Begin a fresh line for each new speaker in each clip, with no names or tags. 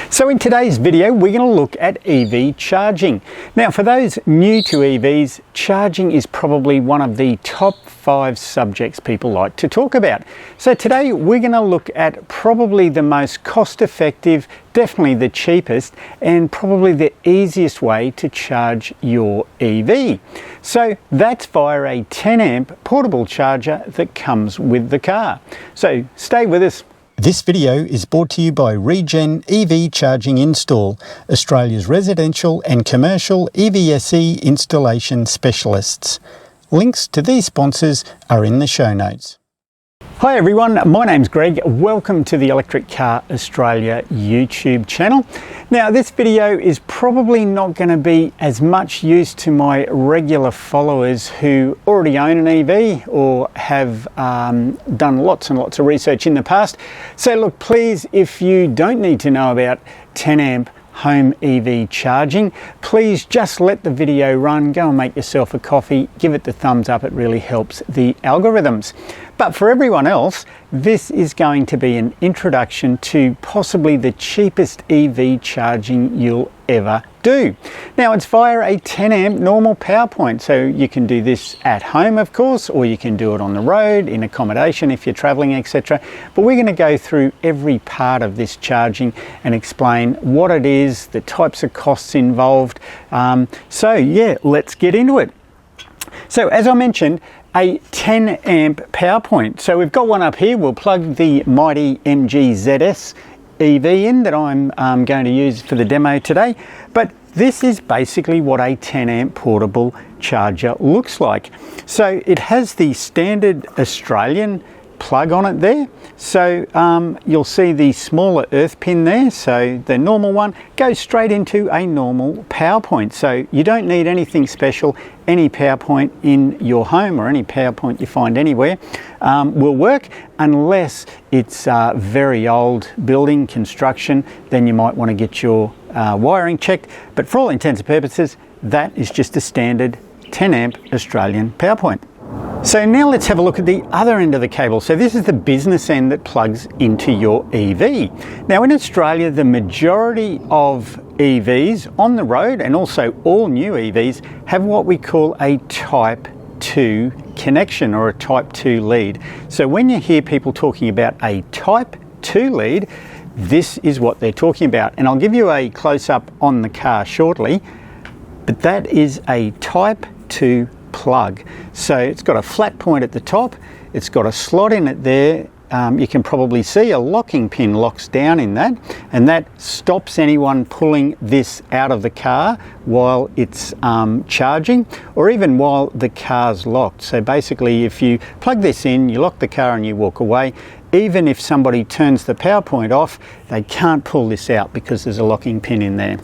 So in today's video, we're going to look at EV charging. Now, for those new to EVs, charging is probably one of the top 5 subjects people like to talk about. So today we're going to look at probably the most cost-effective, definitely the cheapest, and probably the easiest way to charge your EV. So that's via a 10 amp portable charger that comes with the car. So stay with us.
This video is brought to you by Regen EV Charging Install, Australia's residential and commercial EVSE installation specialists. Links to these sponsors are in the show notes.
Hi everyone, my name's Greg. Welcome to the Electric Car Australia YouTube channel. Now this video is probably not going to be as much use to my regular followers who already own an EV or have done lots and lots of research in the past. So look, please, if you don't need to know about 10 amp home EV charging, please just let the video run, go and make yourself a coffee, give it the thumbs up, it really helps the algorithms. But for everyone else, this is going to be an introduction to possibly the cheapest EV charging you'll ever do. Now it's via a 10 amp normal power point, so you can do this at home of course, or you can do it on the road, in accommodation if you're traveling, etc. But we're going to go through every part of this charging and explain what it is, the types of costs involved. So yeah, let's get into it. So as I mentioned, a 10 amp power point. So we've got one up here. We'll plug the mighty MG ZS EV in that I'm going to use for the demo today. But this is basically what a 10 amp portable charger looks like. So it has the standard Australian plug on it there. So you'll see the smaller earth pin there. So the normal one goes straight into a normal power point. So you don't need anything special. Any power point in your home or any power point you find anywhere will work, unless it's very old building construction. Then you might want to get your wiring checked. But for all intents and purposes, that is just a standard 10 amp Australian power point. So now let's have a look at the other end of the cable. So this is the business end that plugs into your EV. Now in Australia, the majority of EVs on the road, and also all new EVs, have what we call a Type 2 connection or a Type 2 lead. So when you hear people talking about a Type 2 lead, this is what they're talking about. And I'll give you a close-up on the car shortly, but that is a Type 2 plug. So it's got a flat point at the top, it's got a slot in it there. You can probably see a locking pin locks down in that, and that stops anyone pulling this out of the car while it's charging, or even while the car's locked. So basically, if you plug this in, you lock the car and you walk away, even if somebody turns the power point off, they can't pull this out because there's a locking pin in there.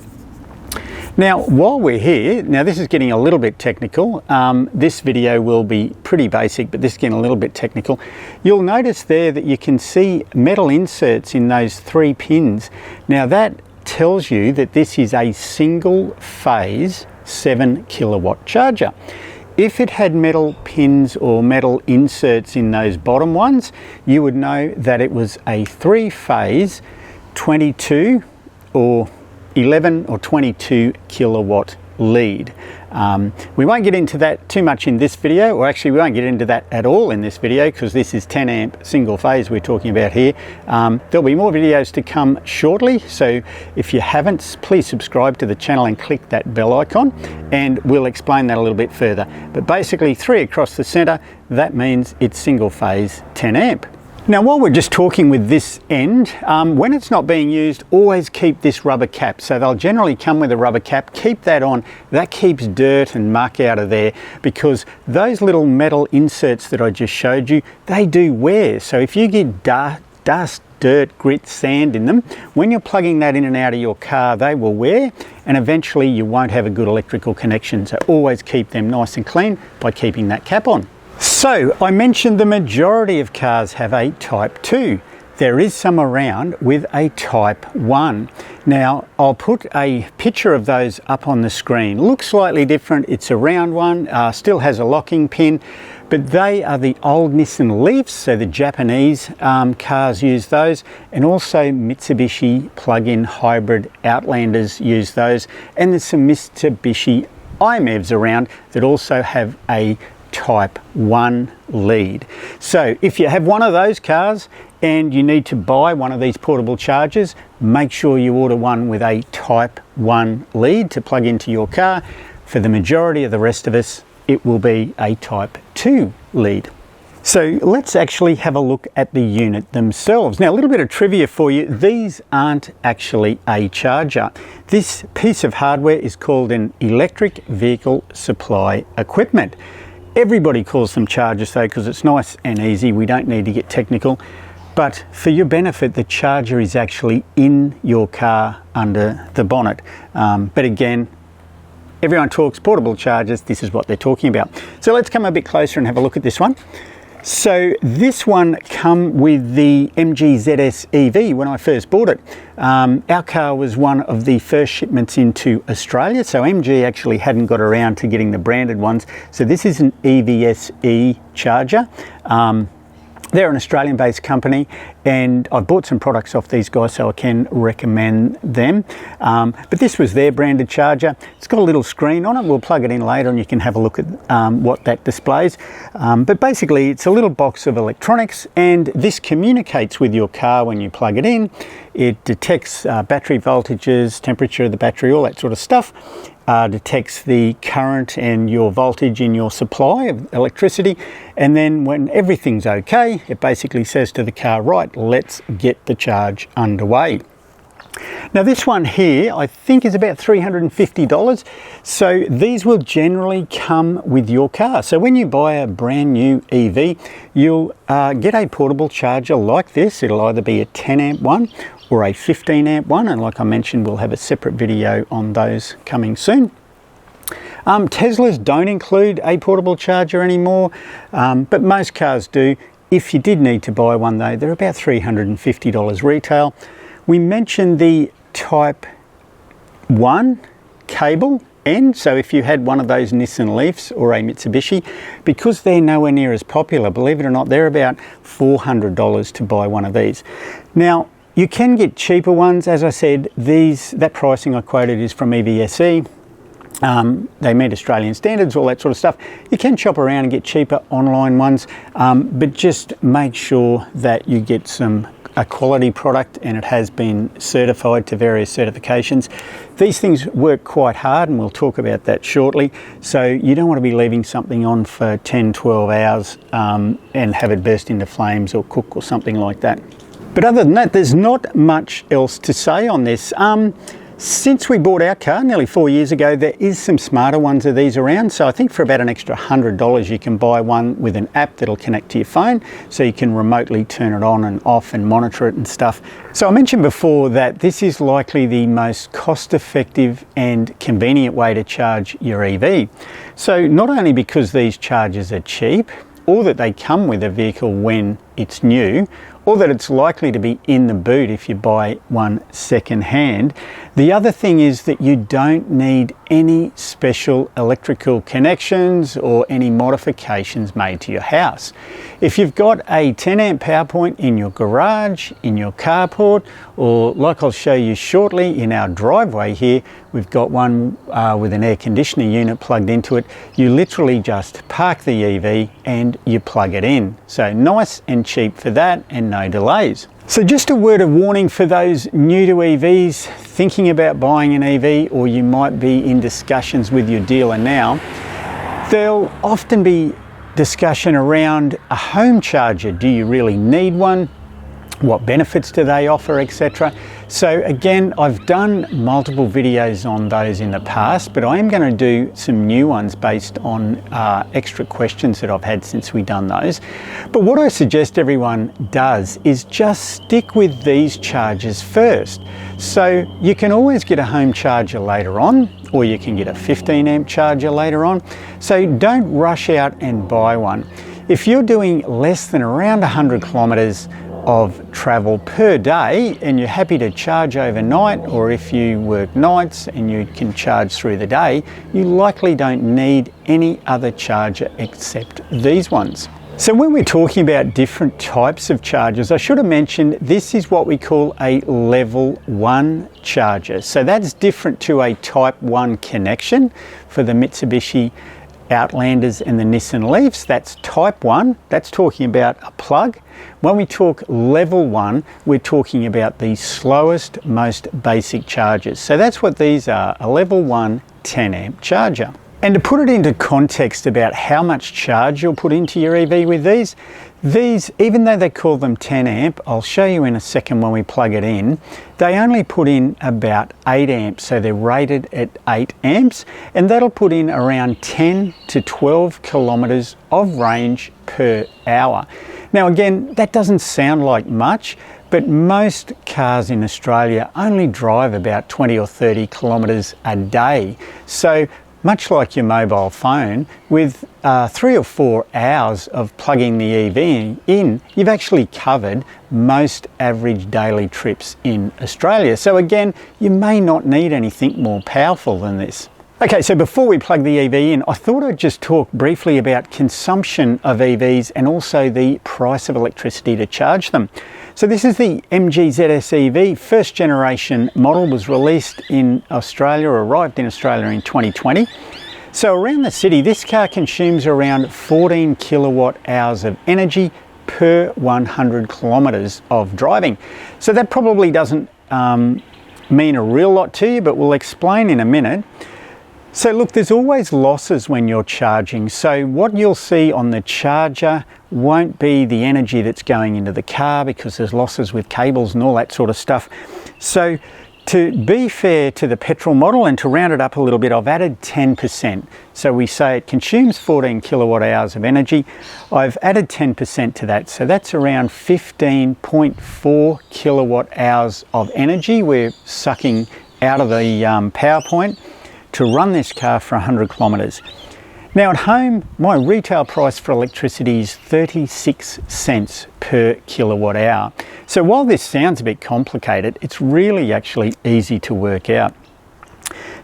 Now, while we're here, now this is getting a little bit technical. This video will be pretty basic, but this is getting a little bit technical. You'll notice there that you can see metal inserts in those 3 pins. Now that tells you that this is a single phase 7 kilowatt charger. If it had metal pins or metal inserts in those bottom ones, you would know that it was a 3-phase 22 or 11 or 22 kilowatt lead. We won't get into that too much in this video, or actually we won't get into that at all in this video, because this is 10 amp single phase we're talking about here. There'll be more videos to come shortly, so if you haven't, please subscribe to the channel and click that bell icon, and we'll explain that a little bit further. But basically 3 across the center, that means it's single phase 10 amp. Now while we're just talking with this end, when it's not being used, always keep this rubber cap. So they'll generally come with a rubber cap. Keep that on. That keeps dirt and muck out of there, because those little metal inserts that I just showed you, they do wear. So if you get dust, dirt, grit, sand in them, when you're plugging that in and out of your car, they will wear, and eventually you won't have a good electrical connection. So always keep them nice and clean by keeping that cap on. So I mentioned the majority of cars have a Type 2. there is some around with a Type 1. Now, I'll put a picture of those up on the screen. Looks slightly different. It's a round one, still has a locking pin, but they are the old Nissan Leafs, so the Japanese cars use those, and also Mitsubishi plug-in hybrid Outlanders use those, and there's some Mitsubishi iMEVs around that also have a Type 1 lead. So if you have one of those cars and you need to buy one of these portable chargers, make sure you order one with a Type 1 lead to plug into your car. For the majority of the rest of us, it will be a Type 2 lead. So let's actually have a look at the unit themselves. Now, a little bit of trivia for you. These aren't actually a charger. This piece of hardware is called an electric vehicle supply equipment. Everybody calls them chargers though, because it's nice and easy. We don't need to get technical. But for your benefit, the charger is actually in your car under the bonnet. But again, everyone talks portable chargers. This is what they're talking about. So let's come a bit closer and have a look at this one. So this one come with the MG ZS EV when I first bought it. Our car was one of the first shipments into Australia, so MG actually hadn't got around to getting the branded ones. So this is an EVSE charger. They're an Australian-based company, and I've bought some products off these guys, so I can recommend them. But this was their branded charger. It's got a little screen on it. We'll plug it in later and you can have a look at what that displays. But basically, it's a little box of electronics, and this communicates with your car when you plug it in. It detects battery voltages, temperature of the battery, all that sort of stuff. Detects the current and your voltage in your supply of electricity, and then when everything's okay, it basically says to the car, right, let's get the charge underway. Now this one here I think is about $350, so these will generally come with your car. So when you buy a brand new EV, you'll get a portable charger like this. It'll either be a 10 amp one or a 15 amp one, and like I mentioned, we'll have a separate video on those coming soon. Teslas don't include a portable charger anymore, but most cars do. If you did need to buy one though, they're about $350 retail. We mentioned the Type 1 cable end, so if you had one of those Nissan Leafs or a Mitsubishi, because they're nowhere near as popular, believe it or not, they're about $400 to buy one of these. Now, you can get cheaper ones. As I said, that pricing I quoted is from EVSE. They meet Australian standards, all that sort of stuff. You can shop around and get cheaper online ones, but just make sure that you get a quality product and it has been certified to various certifications. These things work quite hard, and we'll talk about that shortly. So you don't want to be leaving something on for 10, 12 hours and have it burst into flames or cook or something like that. But other than that, there's not much else to say on this. Since we bought our car nearly 4 years ago, there is some smarter ones of these around. So I think for about an extra $100, you can buy one with an app that'll connect to your phone, so you can remotely turn it on and off and monitor it and stuff. So I mentioned before that this is likely the most cost-effective and convenient way to charge your EV. So not only because these chargers are cheap, or that they come with a vehicle when it's new, or that it's likely to be in the boot if you buy one second hand. The other thing is that you don't need any special electrical connections or any modifications made to your house. If you've got a 10 amp power point in your garage, in your carport, or like I'll show you shortly in our driveway here, we've got one with an air conditioner unit plugged into it. You literally just park the EV and you plug it in. So nice and cheap for that, and no delays. So just a word of warning for those new to EVs, thinking about buying an EV, or you might be in discussions with your dealer now. There'll often be discussion around a home charger. Do you really need one? What benefits do they offer, etc. So again, I've done multiple videos on those in the past, but I am going to do some new ones based on extra questions that I've had since we've done those. But what I suggest everyone does is just stick with these chargers first. So you can always get a home charger later on, or you can get a 15 amp charger later on. So don't rush out and buy one. If you're doing less than around 100 kilometers, of travel per day and you're happy to charge overnight, or if you work nights and you can charge through the day, you likely don't need any other charger except these ones. So when we're talking about different types of chargers, I should have mentioned this is what we call a level 1 charger. So that's different to a type 1 connection for the Mitsubishi Outlanders and the Nissan Leafs. That's type 1, that's talking about a plug. When we talk level 1, we're talking about the slowest, most basic chargers. So that's what these are, a level 1 10 amp charger. And to put it into context about how much charge you'll put into your EV with these, even though they call them 10 amp, I'll show you in a second when we plug it in, they only put in about 8 amps, so they're rated at 8 amps, and that'll put in around 10 to 12 kilometers of range per hour. Now again, that doesn't sound like much, but most cars in Australia only drive about 20 or 30 kilometers a day. So much like your mobile phone, with 3 or 4 hours of plugging the EV in, you've actually covered most average daily trips in Australia. So again, you may not need anything more powerful than this. Okay, so before we plug the EV in, I thought I'd just talk briefly about consumption of EVs and also the price of electricity to charge them. So this is the MG ZS EV, first generation model, was released in Australia, or arrived in Australia in 2020. So around the city, this car consumes around 14 kilowatt hours of energy per 100 kilometers of driving. So that probably doesn't mean a real lot to you, but we'll explain in a minute. So look, there's always losses when you're charging. So what you'll see on the charger won't be the energy that's going into the car, because there's losses with cables and all that sort of stuff. So to be fair to the petrol model and to round it up a little bit, I've added 10%. So we say it consumes 14 kilowatt hours of energy. I've added 10% to that. So that's around 15.4 kilowatt hours of energy we're sucking out of the power point to run this car for 100 kilometers. Now at home, my retail price for electricity is 36 cents per kilowatt hour. So while this sounds a bit complicated, it's really actually easy to work out.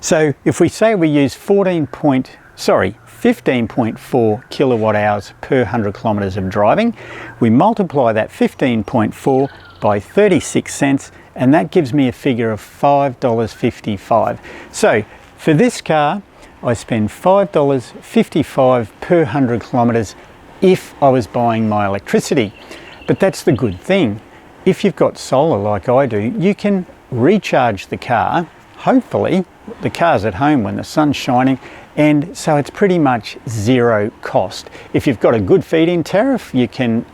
So if we say we use 15.4 kilowatt hours per 100 kilometers of driving, we multiply that 15.4 by 36 cents, and that gives me a figure of $5.55. So for this car, I spend $5.55 per 100 kilometers if I was buying my electricity. But that's the good thing. If you've got solar like I do, you can recharge the car. Hopefully, the car's at home when the sun's shining, and so it's pretty much zero cost. If you've got a good feed-in tariff, you can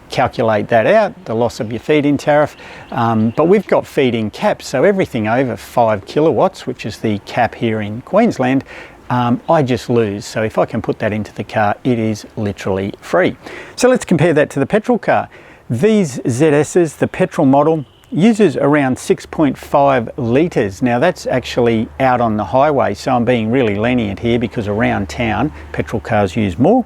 calculate that out, the loss of your feed-in tariff, but we've got feed-in caps, so everything over 5 kilowatts, which is the cap here in Queensland, I just lose. So if I can put that into the car, it is literally free. So let's compare that to the petrol car. These ZS's, the petrol model, uses around 6.5 litres. Now that's actually out on the highway, so I'm being really lenient here because around town petrol cars use more.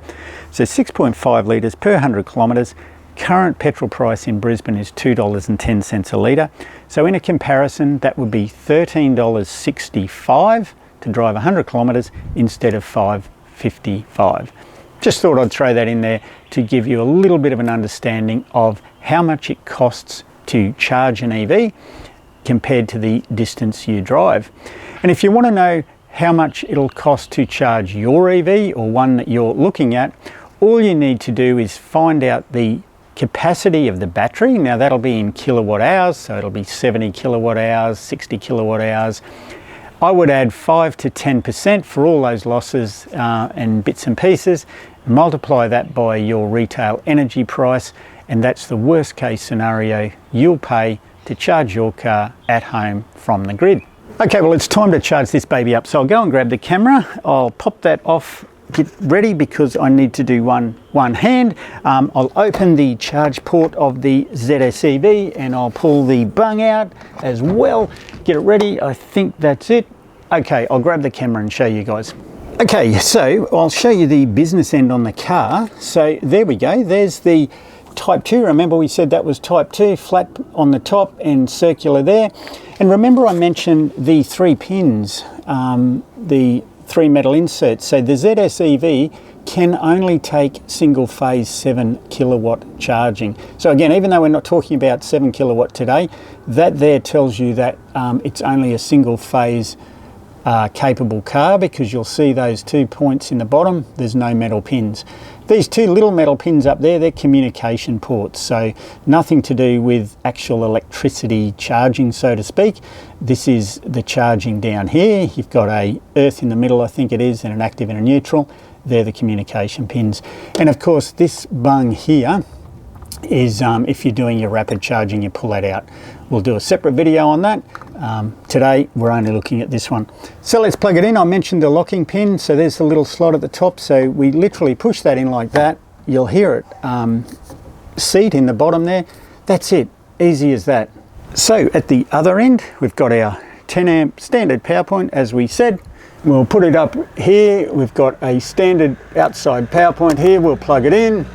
So 6.5 litres per 100 kilometres. Current petrol price in Brisbane is $2.10 a litre. So in a comparison, that would be $13.65 to drive 100 kilometres instead of $5.55. Just thought I'd throw that in there to give you a little bit of an understanding of how much it costs to charge an EV compared to the distance you drive. And if you want to know how much it'll cost to charge your EV or one that you're looking at, all you need to do is find out the capacity of the battery. Now that'll be in kilowatt hours, so it'll be 70 kilowatt hours, 60 kilowatt hours. I would add 5 to 10% for all those losses and bits and pieces, multiply that by your retail energy price, and that's the worst case scenario you'll pay to charge your car at home from the grid. Okay, well it's time to charge this baby up. So I'll go and grab the camera, I'll pop that off, get ready because I need to do one hand. I'll open the charge port of the ZS EV and I'll pull the bung out as well. Get it ready, I think that's it. Okay, I'll grab the camera and show you guys. Okay, so I'll show you the business end on the car. So there we go, there's the type 2. Remember we said that was type 2, flat on the top and circular there. And remember I mentioned the 3 pins, the 3 metal inserts. So the ZS EV can only take single phase 7 kilowatt charging. So again, even though we're not talking about 7 kilowatt today, that there tells you that it's only a single phase capable car, because you'll see those 2 points in the bottom, there's no metal pins. These 2 little metal pins up there, they're communication ports, so nothing to do with actual electricity charging, so to speak. This is the charging down here. You've got a earth in the middle, I think it is, and an active and a neutral. They're the communication pins. And of course this bung here is if you're doing your rapid charging, you pull that out. We'll do a separate video on that. Today we're only looking at this one. So let's plug it in. I mentioned the locking pin, so there's the little slot at the top, so we literally push that in like that. You'll hear it seat in the bottom there. That's it, easy as that. So at the other end we've got our 10 amp standard power point, as we said. We'll put it up here. We've got a standard outside power point here. We'll plug it in.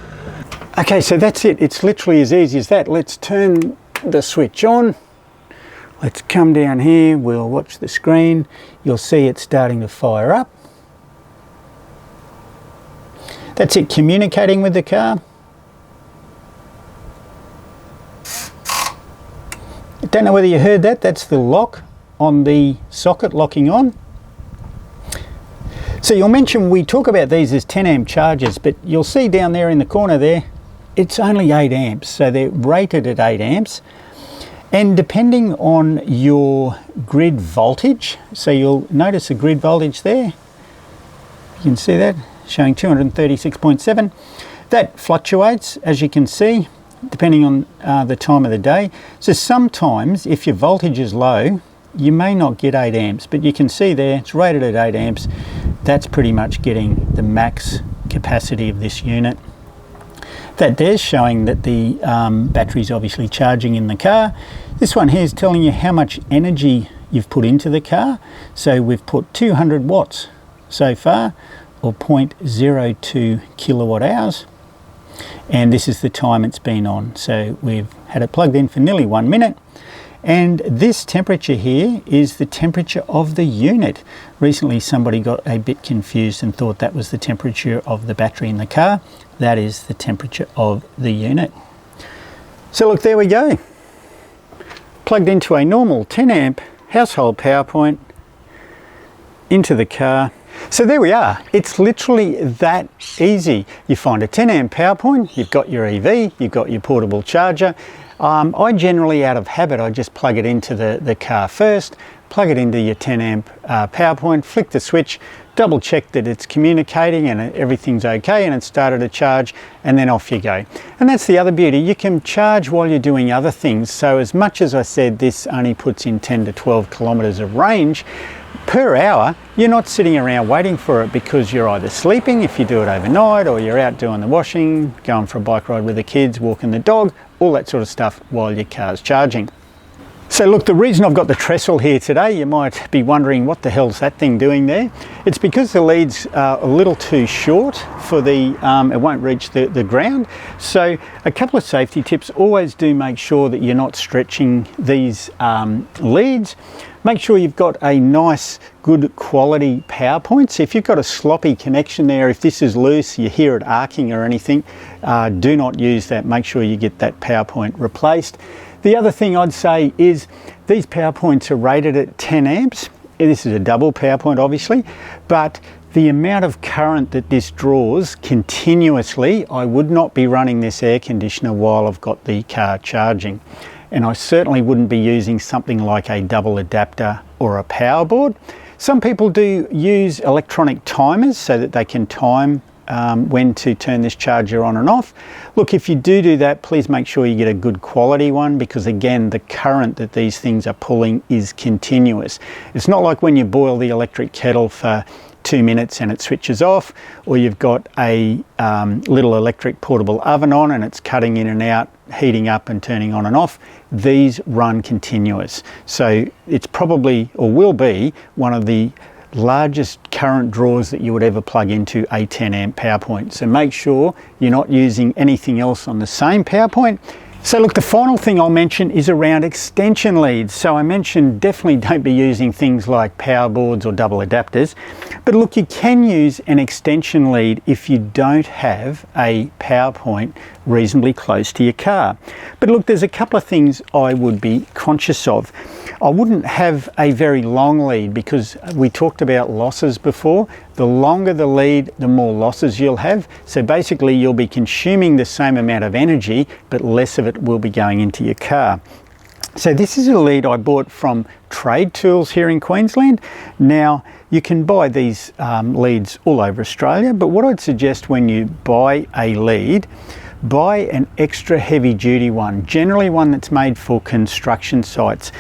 Okay, so that's it. It's literally as easy as that. Let's turn the switch on. Let's come down here. We'll watch the screen. You'll see it starting to fire up. That's it, communicating with the car. I don't know whether you heard that. That's the lock on the socket locking on. So you'll mention we talk about these as 10 amp chargers, but you'll see down there in the corner there, it's only 8 amps. So they're rated at 8 amps. And depending on your grid voltage, so you'll notice the grid voltage there. You can see that, showing 236.7. That fluctuates, as you can see, depending on the time of the day. So sometimes if your voltage is low, you may not get 8 amps, but you can see there, it's rated at 8 amps. That's pretty much getting the max capacity of this unit. That there's showing that the battery's obviously charging in the car. This one here is telling you how much energy you've put into the car. So we've put 200 watts so far, or 0.02 kilowatt hours. And this is the time it's been on. So we've had it plugged in for nearly 1 minute. And this temperature here is the temperature of the unit. Recently somebody got a bit confused and thought that was the temperature of the battery in the car. That is the temperature of the unit. So look, there we go. Plugged into a normal 10 amp household power point into the car. So there we are. It's literally that easy. You find a 10 amp power point, you've got your EV, you've got your portable charger. I generally, out of habit, I just plug it into the car first, plug it into your 10 amp power point, flick the switch, double check that it's communicating and everything's okay and it's started to charge, and then off you go. And that's the other beauty. You can charge while you're doing other things. So as much as I said this only puts in 10 to 12 kilometers of range per hour, you're not sitting around waiting for it, because you're either sleeping if you do it overnight, or you're out doing the washing, going for a bike ride with the kids, walking the dog, all that sort of stuff while your car's charging. So look, the reason I've got the trestle here today, you might be wondering what the hell's that thing doing there. It's because the leads are a little too short for the, it won't reach the ground. So a couple of safety tips: always do make sure that you're not stretching these leads. Make sure you've got a nice, good quality power point. So if you've got a sloppy connection there, if this is loose, you hear it arcing or anything, do not use that. Make sure you get that power point replaced. The other thing I'd say is these power points are rated at 10 amps. This is a double power point, obviously, but the amount of current that this draws continuously, I would not be running this air conditioner while I've got the car charging. And I certainly wouldn't be using something like a double adapter or a power board. Some people do use electronic timers so that they can time when to turn this charger on and off. Look, if you do that, please make sure you get a good quality one, because again, the current that these things are pulling is continuous. It's not like when you boil the electric kettle for 2 minutes and it switches off, or you've got a little electric portable oven on and it's cutting in and out, heating up and turning on and off. These run continuous. So it's probably, or will be, one of the largest current draws that you would ever plug into a 10 amp power point. So make sure you're not using anything else on the same power point. So look, the final thing I'll mention is around extension leads. So I mentioned definitely don't be using things like power boards or double adapters. But look, you can use an extension lead if you don't have a power point reasonably close to your car. But look, there's a couple of things I would be conscious of. I wouldn't have a very long lead because we talked about losses before. The longer the lead, the more losses you'll have. So basically you'll be consuming the same amount of energy, but less of it will be going into your car. So this is a lead I bought from Trade Tools here in Queensland. Now you can buy these leads all over Australia, but what I'd suggest when you buy a lead, buy an extra heavy duty one, generally one that's made for construction sites.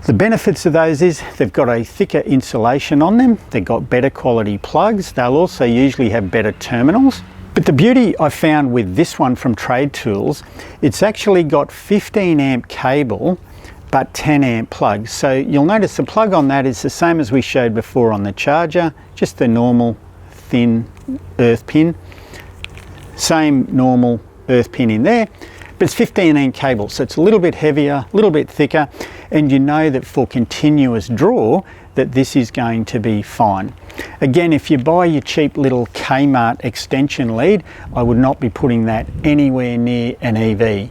The benefits of those is they've got a thicker insulation on them, they've got better quality plugs, they'll also usually have better terminals. But the beauty I found with this one from Trade Tools, it's actually got 15 amp cable but 10 amp plugs. So you'll notice the plug on that is the same as we showed before on the charger, just the normal thin earth pin. Same normal earth pin in there. But it's 15 amp cable, so it's a little bit heavier, a little bit thicker, and you know that for continuous draw that this is going to be fine. Again, if you buy your cheap little Kmart extension lead, I would not be putting that anywhere near an EV.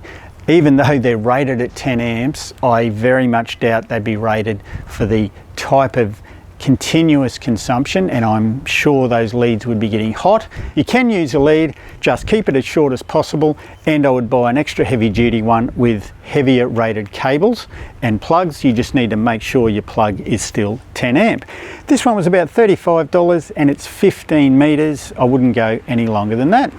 Even though they're rated at 10 amps, I very much doubt they'd be rated for the type of continuous consumption, and I'm sure those leads would be getting hot. You can use a lead, just keep it as short as possible, and I would buy an extra heavy duty one with heavier rated cables and plugs. You just need to make sure your plug is still 10 amp. This one was about $35 and it's 15 meters. I wouldn't go any longer than that.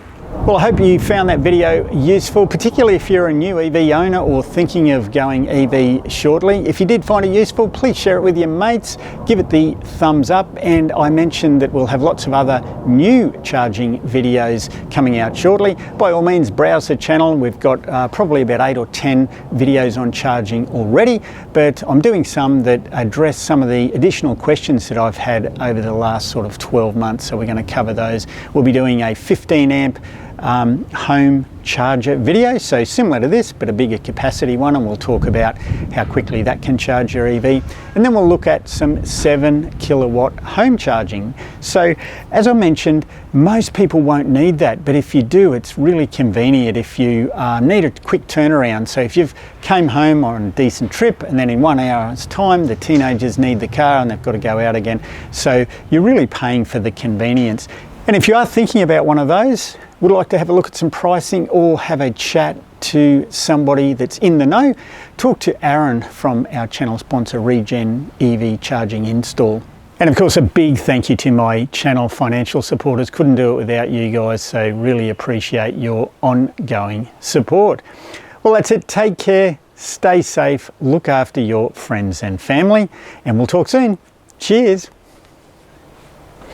Well, I hope you found that video useful, particularly if you're a new EV owner or thinking of going EV shortly. If you did find it useful, please share it with your mates, give it the thumbs up, and I mentioned that we'll have lots of other new charging videos coming out shortly. By all means, browse the channel. We've got probably about 8 or 10 videos on charging already, but I'm doing some that address some of the additional questions that I've had over the last sort of 12 months, so we're going to cover those. We'll be doing a 15 amp home charger video, so similar to this but a bigger capacity one, and we'll talk about how quickly that can charge your EV, and then we'll look at some 7 kilowatt home charging. So as I mentioned, most people won't need that, but if you do, it's really convenient if you need a quick turnaround. So if you've came home on a decent trip and then in 1 hour's time the teenagers need the car and they've got to go out again, so you're really paying for the convenience. And if you are thinking about one of those, would like to have a look at some pricing or have a chat to somebody that's in the know, talk to Aaron from our channel sponsor Regen EV Charging Install. And of course, a big thank you to my channel financial supporters. Couldn't do it without you guys, so really appreciate your ongoing support. Well, that's it. Take care, stay safe, look after your friends and family, and we'll talk soon. Cheers.